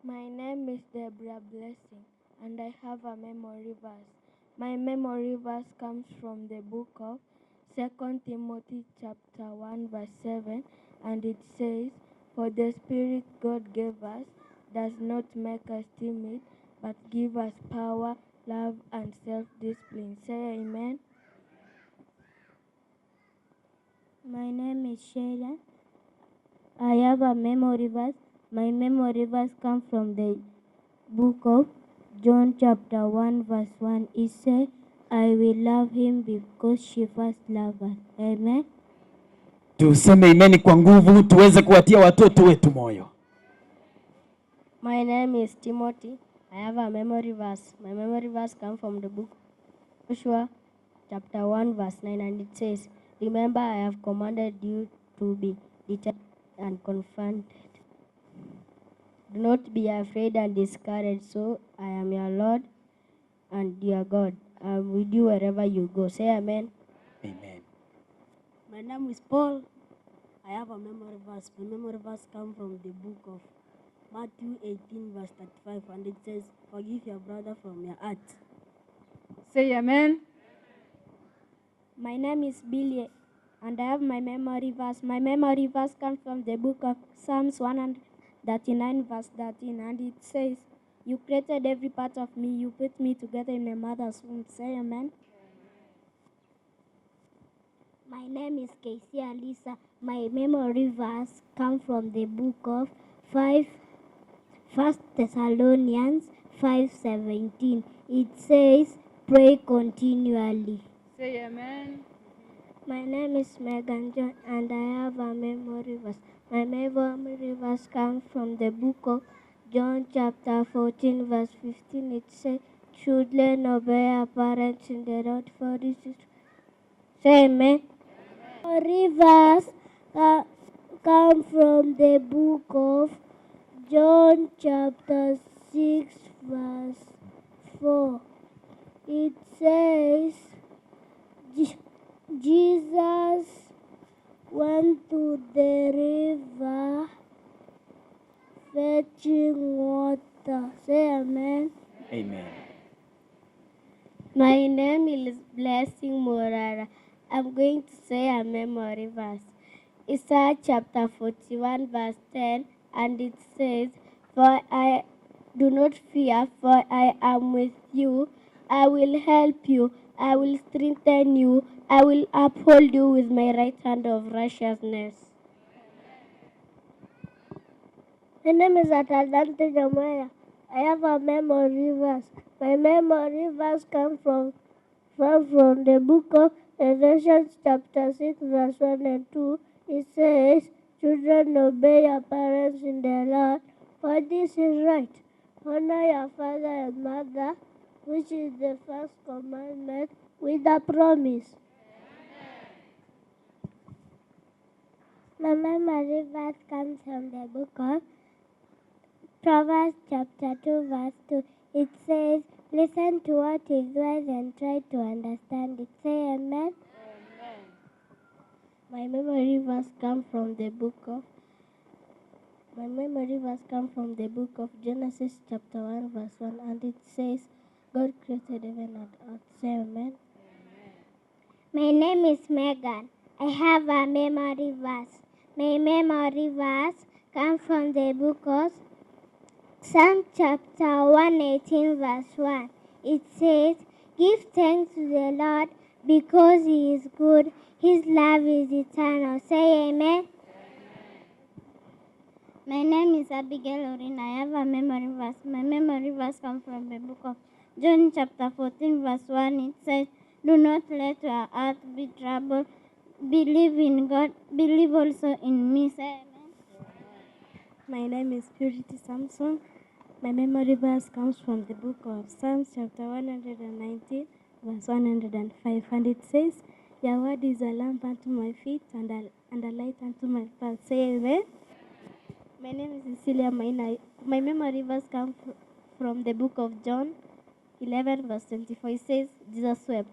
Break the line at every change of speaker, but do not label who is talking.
My name is Deborah Blessing, and I have a memory verse. My memory verse comes from the book of 2 Timothy chapter 1 verse 7, and it says, "For the Spirit God gave us does not make us timid, but give us power, love, and self-discipline." Say amen.
My name is Shayla. I have a memory verse. My memory verse comes from the book of John chapter 1 verse 1. It says, "I will love him because she first loved us." Amen.
Tuseme imeni kwa nguvu tuweze kuwatia watoto wetu moyo.
My name is Timothy. I have a memory verse. My memory verse comes from the book Joshua chapter 1 verse 9, and it says, "Remember, I have commanded you to be determined and confident. Do not be afraid and discouraged, so I am your Lord and your God. I am with you wherever you go." Say amen.
Amen.
My name is Paul. I have a memory verse. My memory verse comes from the book of Matthew 18 verse 35, and it says, "Forgive your brother from your heart."
Say amen.
My name is Billy, and I have my memory verse. My memory verse comes from the book of Psalms 139 verse 13, and it says, "You created every part of me. You put me together in my mother's womb." Say amen. My name is Kisii and Nyamira. My memory verse comes from the book of 1 Thessalonians 5:17. It says, "Pray continually."
Say amen.
My name is Megan John, and I have a memory verse. My memory verse comes from the book of John chapter 14 verse 15. It says, "Children, obey our parents in the Lord, for this is..." Say amen. Memory verse come from the book of John chapter 6 verse 4. It says, "Jesus went to the river fetching water." Say amen.
Amen.
My name is Blessing Morara. I'm going to say a memory verse. Isaiah chapter 41 verse 10, and it says, "For I do not fear, for I am with you. I will help you. I will strengthen you. I will uphold you with my right hand of righteousness." My name is Ekegusii. I have a memory verse. My memory verse comes from the book of Ephesians chapter 6 verse 1 and 2. It says, "Children, obey your parents in the Lord, for this is right. Honor your father and mother, which is the first commandment with a promise." My memory verse comes from the book of Proverbs chapter 2 verse 2. It says, "Listen to what is wise and try to understand it." Say amen.
Amen.
My memory verse comes from the book of Genesis chapter 1 verse 1, and it says, "God created heaven and earth." Say amen.
My name is Megan. I have a memory verse. My memory verse comes from the book of Psalm chapter 118 verse 1. It says, "Give thanks to the Lord because he is good. His love is eternal." Say amen. My name is Abigail Orin. I have a memory verse. My memory verse comes from the book of John chapter 14 verse 1. It says, "Do not let your heart be troubled. Believe in God. Believe also in me." Say amen.
My name is Purity Samson. My memory verse comes from the book of Psalms chapter 119 verse 105, and it says, "Your word is a lamp unto my feet and a light unto my path." Say amen. My name is Cecilia Maina. My memory verse comes from the book of John 11 verse 24. It says, "Jesus wept."